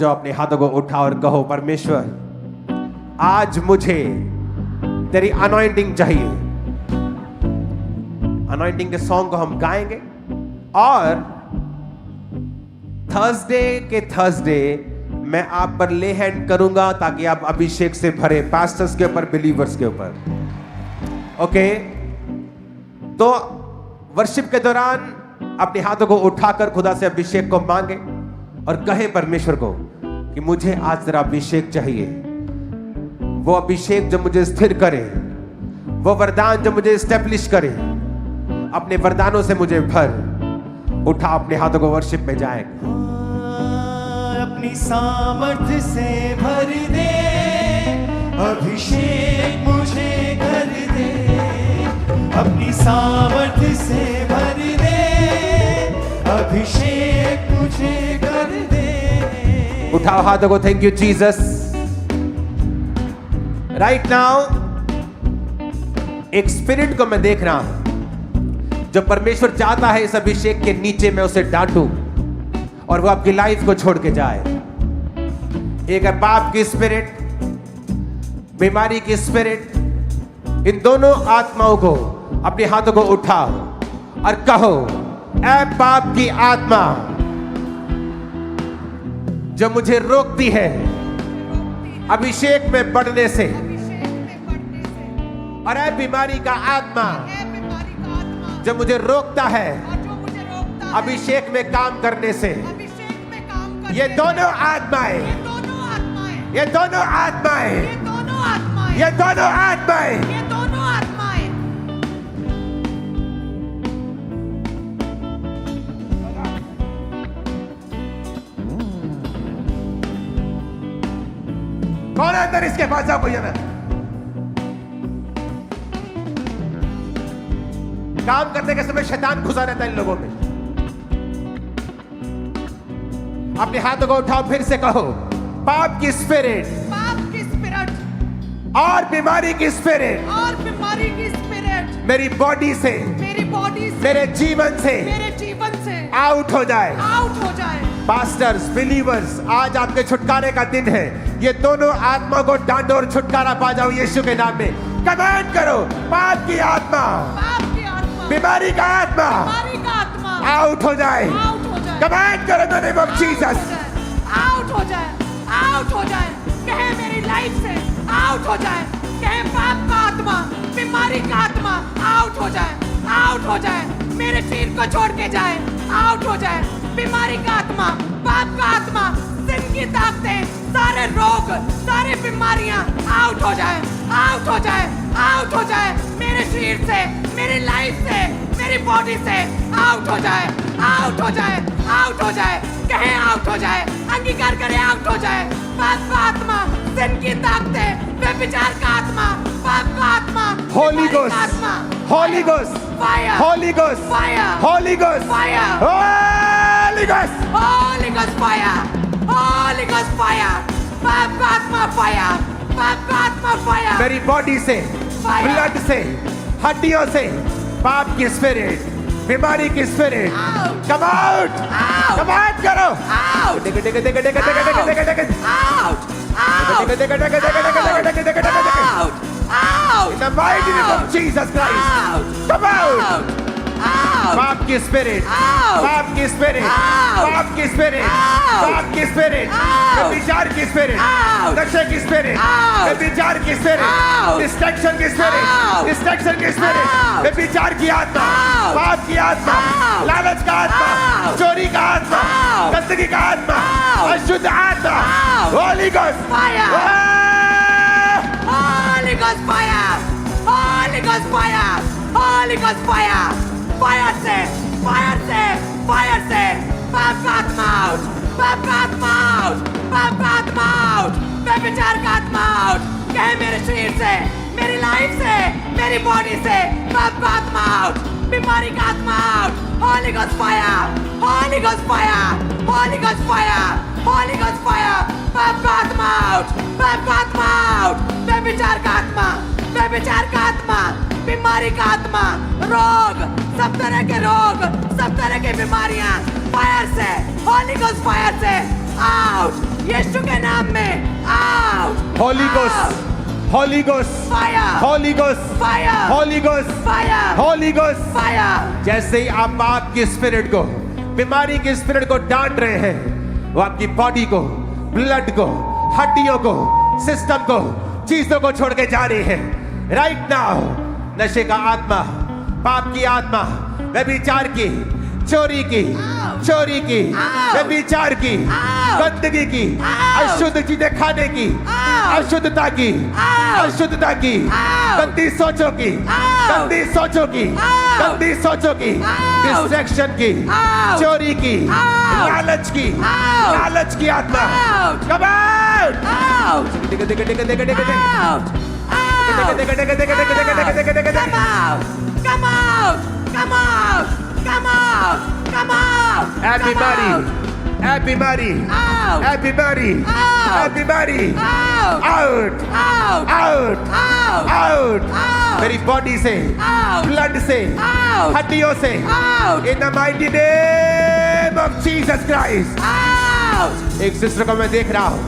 जो अपने हाथों को उठा और कहो, परमेश्वर आज मुझे तेरी अनॉइंटिंग चाहिए। अनॉइंटिंग के सॉन्ग को हम गाएंगे और थर्सडे मैं आप पर ले हैंड करूंगा ताकि आप अभिषेक से भरे, पास्टर्स के ऊपर, बिलीवर्स के ऊपर। ओके, तो वर्शिप के दौरान अपने हाथों को उठाकर खुदा से अभिषेक को मांगे और कहे परमेश्वर को कि मुझे आज तेरा अभिषेक चाहिए। वो अभिषेक जो मुझे स्थिर करे, वो वरदान जो मुझे स्टेब्लिश करे, अपने वरदानों से मुझे भर। उठा अपने हाथों को वर्शिप में जाए। अपनी सामर्थ्य से भर दे, अभिषेक मुझे कर दे। अपनी सामर्थ्य से भर दे, अभिषेक मुझे कर दे। उठाओ हाथों को। Thank you Jesus. Right now एक स्पिरिट को मैं देख रहा हूं जो परमेश्वर चाहता है इस अभिषेक के नीचे मैं उसे डांटूं और वो आपकी लाइफ को छोड़ के जाए। एक है पाप की स्पिरिट, बीमारी की स्पिरिट। इन दोनों आत्माओं को अपने हाथों को उठाओ और कहो, ऐ पाप की आत्मा जो मुझे रोकती है अभिषेक में बढ़ने से, और ऐ बीमारी का आत्मा जो मुझे रोकता है अभिषेक में काम करने से। ये दोनों आत्माएं, ये दोनों आत्माएं, ये दोनों आत्माएं कौन है अंदर? इसके पास जाओ। कोई है ना? काम करने के समय शैतान घुसा रहता है इन लोगों में। अपने हाथों को उठाओ, फिर से कहो, पाप की स्पिरिट और बीमारी की स्पिरिट मेरी बॉडी से, मेरे जीवन से आउट हो जाए। पास्टर्स, बिलीवर्स, आज आपके छुटकारे का दिन है। ये दोनों आत्मा को डांटो और छुटकारा पा जाओ यीशु के नाम में। कमांड करो, पाप की आत्मा, बीमारी का आत्मा आउट हो जाए। कमांड करो in the name of Jesus. Out हो जाए, आउट हो जाए। कहे मेरी लाइफ से आउट हो जाए। कहे पाप का आत्मा, बीमारी का आत्मा आउट हो जाए, आउट हो जाए। मेरे शरीर को छोड़ के जाए, आउट हो जाए। बीमारी का आत्मा, पाप का आत्मा, sin की ताकतें, सारे रोग, सारी बीमारियां आउट हो जाए, आउट हो जाए, आउट हो जाए। मेरे शरीर से, मेरी लाइफ से, मेरी बॉडी से आउट हो जाए, आउट हो जाए, आउट हो जाए। कहे आउट हो जाए, अंगीकार करे आउट हो जाए। पाप का आत्मा, sin की ताकतें, व्यभिचार का आत्मा, पाप का आत्मा, होली बीमारी का गोस्ट, आत्मा, Holi ghost, fire, Holi ghost, fire, Holi ghost, fire, Holi ghost, Holy Ghost fire! Holy Ghost fire! पाप का आत्मा फायर! पाप का आत्मा फायर! मेरी बॉडी से, Fire. ब्लड से, हड्डियों से पाप की स्पिरिट, बीमारी की spirit Out. Come out. Out. Command करो। Out! Dig dig dig dig dig dig dig dig Out! Out! Dig dig dig dig dig dig dig dig. Out! Out! In the mighty name of Jesus Christ, Out! come out. Out! Out! पाप की spirit, Out. पाप की spirit, Out. पाप की spirit, Out. पाप की spirit, Out. विचार की स्पिरिट, Out. नशे की स्पिरिट, Out. विचार की स्पिरिट, Out. डिस्ट्रैक्शन की स्पिरिट, Out. डिस्ट्रैक्शन की स्पिरिट, Out. विचार की आत्मा, Out. पाप की आत्मा, Out. लालच का आत्मा, Out. चोरी का आत्मा, Out. गंदगी का आत्मा, Out. अशुद्ध आत्मा, Out. Holi ghost, Fire. Holy Ghost fire! Holy Ghost fire! Holy Ghost fire! Fire से, fire से, fire से, पाप का आत्मा out, पाप का आत्मा out, पाप का आत्मा out, व्यभिचार का आत्मा out। कहे मेरे शरीर से, मेरी लाइफ से, मेरी बॉडी से पाप का आत्मा out, बीमारी का आत्मा out। Holy Ghost fire! Holy Ghost fire! Holy Ghost fire! Holy Ghost fire! पाप का आत्मा out, पाप का आत्मा out, व्यभिचार का आत्मा, व्यभिचार का आत्मा, बीमारी का आत्मा, रोग, सब तरह के रोग, सब तरह की बीमारियां फायर से, होली गोस्ट फायर से आउट यीशु के नाम में out Holi ghost, Holi ghost, fire Holi ghost, fire Holi ghost, fire Holi ghost. Fire जैसे ही आप पाप की स्पिरिट को, बीमारी की स्पिरिट को डांट रहे हैं, वो आपकी बॉडी को, ब्लड को, हड्डियों को, सिस्टम को, चीजों को छोड़ के जा रही है राइट नाउ। नशे का आत्मा, पाप की आत्मा, व्यभिचार की, चोरी की, चोरी की, व्यभिचार की, गंदगी की, अशुद्ध चीजें खाने की, अशुद्धता की, अशुद्धता की, गंदी सोचों की, गंदी सोचों की, गंदी सोचों की, डिस्ट्रैक्शन की, चोरी की, लालच की, लालच की आत्मा, कम आउट, आउट देख देख देख देख देख out come out come out come out come out everybody, everybody, out everybody, out everybody, out out, out out, out out, out मेरी बॉडी से, out ब्लड से, out हड्डियों से, out in the mighty name of Jesus Christ। out एक sister को मैं देख रहा हूँ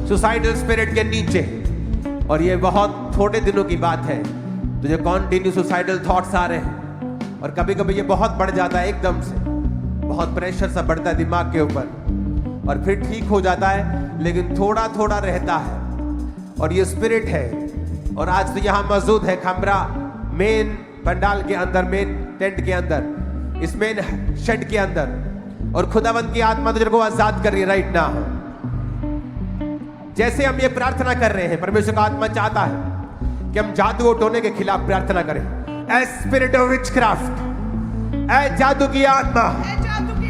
सुसाइडल स्पिरिट के नीचे, और ये बहुत थोड़े दिनों की बात है, तुझे कॉन्टिन्यू सुसाइडल थॉट्स आ रहे हैं, और कभी कभी ये बहुत बढ़ जाता है एकदम से, बहुत प्रेशर सा बढ़ता है दिमाग के ऊपर, और फिर ठीक हो जाता है, लेकिन थोड़ा थोड़ा रहता है। और ये स्पिरिट है, और आज तो यहाँ मौजूद है खमरा मेन पंडाल के अंदर, मेन टेंट के अंदर, इस मेन शेड के अंदर, और खुदावंत की आत्मा तुझे को आजाद कर रही है राइट नाउ। जैसे हम ये प्रार्थना कर रहे हैं, परमेश्वर का आत्मा चाहता है कि हम जादू और टोने के खिलाफ प्रार्थना करें। ए स्पिरिट ऑफ विचक्राफ्ट, ए जादू की आत्मा,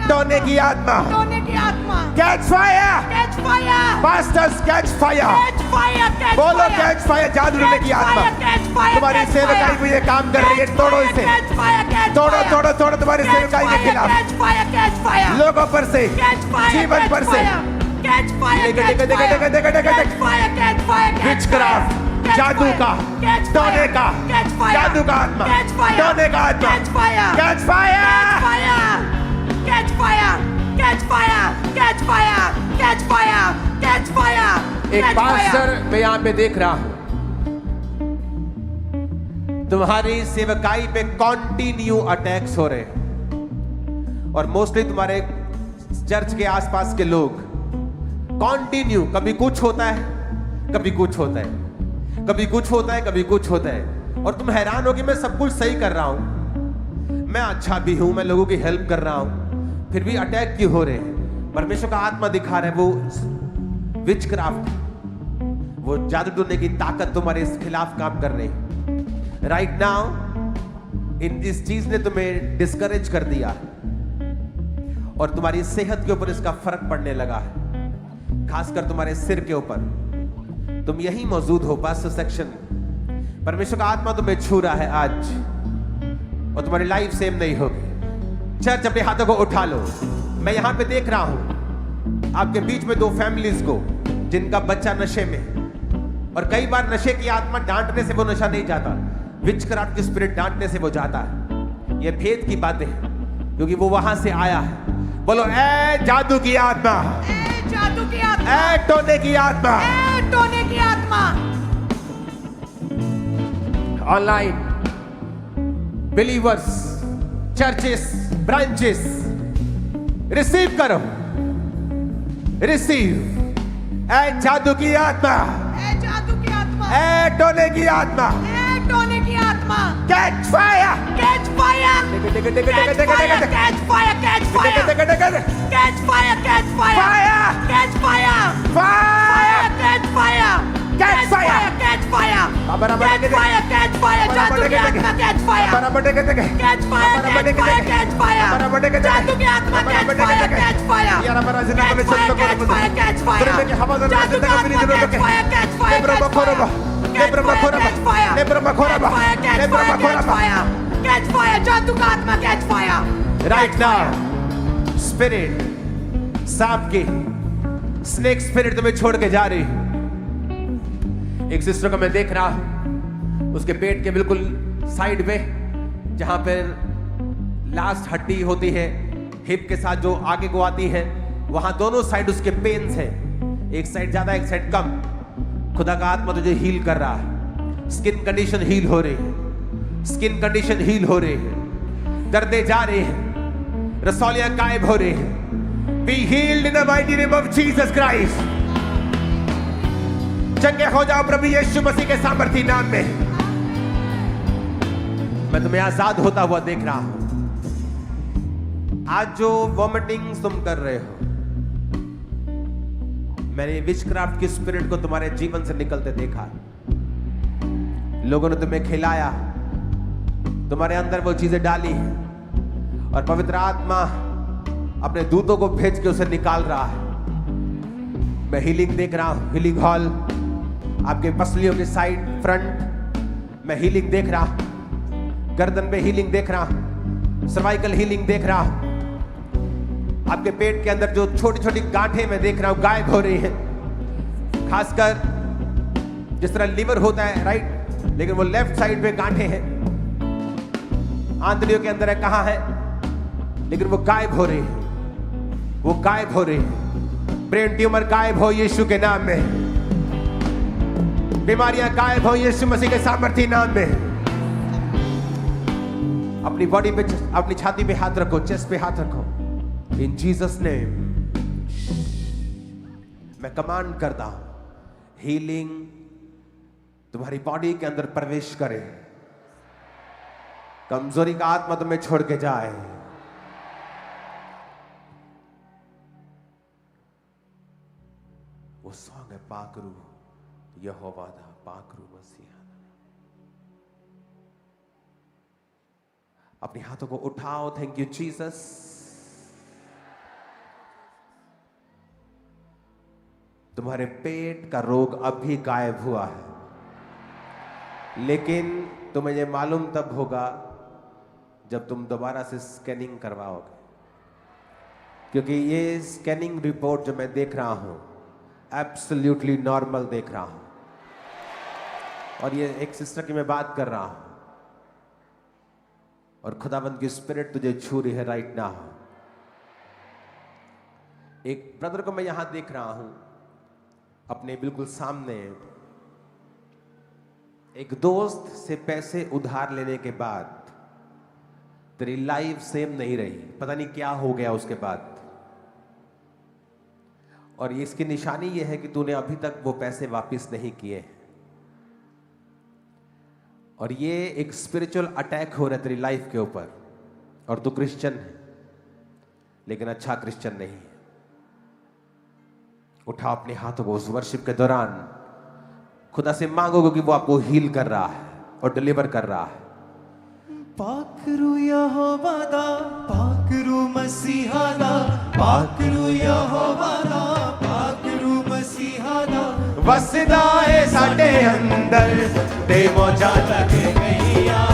टोने की आत्मा, टोने की आत्मा catch fire, catch fire pastors catch fire, catch fire catch बोलो कैच फायर, जादू टोने की आत्मा तुम्हारी सेवकाई में ये काम कर रही है, तोड़ो इसे, कैच फायर तोड़ो तोड़ो तोड़ो तुम्हारी सेवकाई के खिलाफ, कैच फायर कैच फायर लोगों पर से, कैच फायर जीवन पर से, catch fire catch fire witchcraft, जादू का, टोने का, जादू का आत्मा, टोने का आत्मा, catch fire catch fire, catch fire catch fire catch fire catch fire catch fire. एक पास्टर मैं यहाँ पे देख रहा हूँ, तुम्हारी सेवकाई पे कॉन्टिन्यू अटैक्स हो रहे हैं, और मोस्टली तुम्हारे चर्च के आसपास के लोग कॉन्टिन्यू, कभी कुछ होता है, कभी कुछ होता है, कभी कुछ होता है, कभी कुछ होता है, और तुम हैरान हो कि मैं सब कुछ सही कर रहा हूं, मैं अच्छा भी हूं, मैं लोगों की हेल्प कर रहा हूं, फिर भी अटैक क्यों हो रहे हैं? परमेश्वर का आत्मा दिखा रहा है, वो विचक्राफ्ट, वो जादू टोने की ताकत तुम्हारे इस खिलाफ काम कर रही है राइट नाउ। इस चीज ने तुम्हें डिस्करेज कर दिया, और तुम्हारी सेहत के ऊपर इसका फर्क पड़ने लगा है, खासकर तुम्हारे सिर के ऊपर। तुम यहीं मौजूद हो पास्टर सेक्शन, परमेश्वर का आत्मा तुम्हें छू रहा है आज, और तुम्हारी लाइफ सेम नहीं होगी। चर्च अपने हाथों को उठा लो। मैं यहां पे देख रहा हूं आपके बीच में दो फैमिलीज को जिनका बच्चा नशे में, और कई बार नशे की आत्मा डांटने से वो नशा नहीं जाता, विचक्राफ्ट की स्पिरिट डांटने से वो जाता है। ये भेद की बातें हैं, क्योंकि वो वहां से आया है। बोलो ए जादू की आत्मा, जादू की आत्मा, ए टोने की आत्मा, टोने की आत्मा, online believers, churches, branches, receive करो, रिसीव ए जादू की आत्मा, जादू की आत्मा, ए टोने की आत्मा, टोने की आत्मा, catch fire, catch fire catch fire catch fire catch fire catch fire catch fire catch fire fire, catch fire catch fire, catch fire catch fire catch fire जादू की आत्मा catch fire catch fire catch fire catch fire जादू की आत्मा catch fire catch fire catch fire catch fire जादू की आत्मा catch fire catch fire catch fire जादू का आत्मा catch fire right now. Spirit, सांप की, स्नेक स्पिरिट तुम्हें छोड़ के जा रही है। एक सिस्टर को मैं देख रहा हूं, उसके पेट के बिल्कुल साइड में, जहां पर लास्ट हड्डी होती है हिप के साथ जो आगे को आती है, वहां दोनों साइड उसके पेन्स हैं, एक साइड ज्यादा एक साइड कम। खुदा का आत्मा तुझे हील कर रहा है। स्किन कंडीशन हील हो रही है, स्किन कंडीशन हील हो रही है, दर्दे जा रहे हैं, रसौलियां गायब हो रही हैं। Be healed in the mighty name of Jesus Christ. चंगे हो जाओ प्रभु यीशु मसीह के सामर्थी नाम में। मैं तुम्हें आजाद होता हुआ देख रहा हूं। आज जो वॉमिटिंग तुम कर रहे हो, मैंने विचक्राफ्ट की स्पिरिट को तुम्हारे जीवन से निकलते देखा। लोगों ने तुम्हें खिलाया, तुम्हारे अंदर वो चीजें डाली और पवित्र आत्मा अपने दूतों को भेज के उसे निकाल रहा है। मैं हीलिंग देख रहा हूं, हीलिंग हॉल आपके पसलियों के साइड फ्रंट में हीलिंग देख रहा हूं, गर्दन में हीलिंग देख रहा हूं, सर्वाइकल हीलिंग देख रहा हूं। आपके पेट के अंदर जो छोटी छोटी गांठें मैं देख रहा हूं गायब हो रही हैं। खासकर जिस तरह लिवर होता है राइट, लेकिन वो लेफ्ट साइड पे गांठें हैं, आंतड़ियों के अंदर है, कहां है, लेकिन वो गायब हो रही है, वो गायब हो रही है। ब्रेन ट्यूमर गायब हो यीशु के नाम में। बीमारियां गायब हो यीशु मसीह के सामर्थी नाम में। अपनी बॉडी पे, अपनी छाती पे हाथ रखो, चेस्ट पे हाथ रखो। इन जीसस नेम मैं कमांड करता हूं, हीलिंग तुम्हारी बॉडी के अंदर प्रवेश करे। कमजोरी का आत्मा तुम्हें छोड़ के जाए। वो सॉन्ग है पाकरू यहोवा दा, पाकरू मसीहा। अपने हाथों को उठाओ। Thank you Jesus. तुम्हारे पेट का रोग अब भी गायब हुआ है, लेकिन तुम्हें यह मालूम तब होगा जब तुम दोबारा से स्कैनिंग करवाओगे, क्योंकि ये स्कैनिंग रिपोर्ट जो मैं देख रहा हूं एब्सोल्युटली नॉर्मल देख रहा हूं। और ये एक सिस्टर की मैं बात कर रहा हूं और खुदाबंद की स्पिरिट तुझे छू रही है राइट नाउ। एक ब्रदर को मैं यहां देख रहा हूं अपने बिल्कुल सामने। एक दोस्त से पैसे उधार लेने के बाद तेरी लाइफ सेम नहीं रही, पता नहीं क्या हो गया उसके बाद। और इसकी निशानी यह है कि तूने अभी तक वो पैसे वापस नहीं किए। और ये एक स्पिरिचुअल अटैक हो रहा है तेरी लाइफ के ऊपर। और तू क्रिश्चियन है, लेकिन अच्छा क्रिश्चियन नहीं है। उठा अपने हाथों को। उस वर्शिप के दौरान खुदा से मांगोगे कि वो आपको हील कर रहा है और डिलीवर कर रहा है। पाकरू यहोवा दा, पाकरू मसीहा दा, पाकरू यहोवा दा, पाकरू मसीहा दा। वसदा है साडे अंदर ते मौजा लग गईया।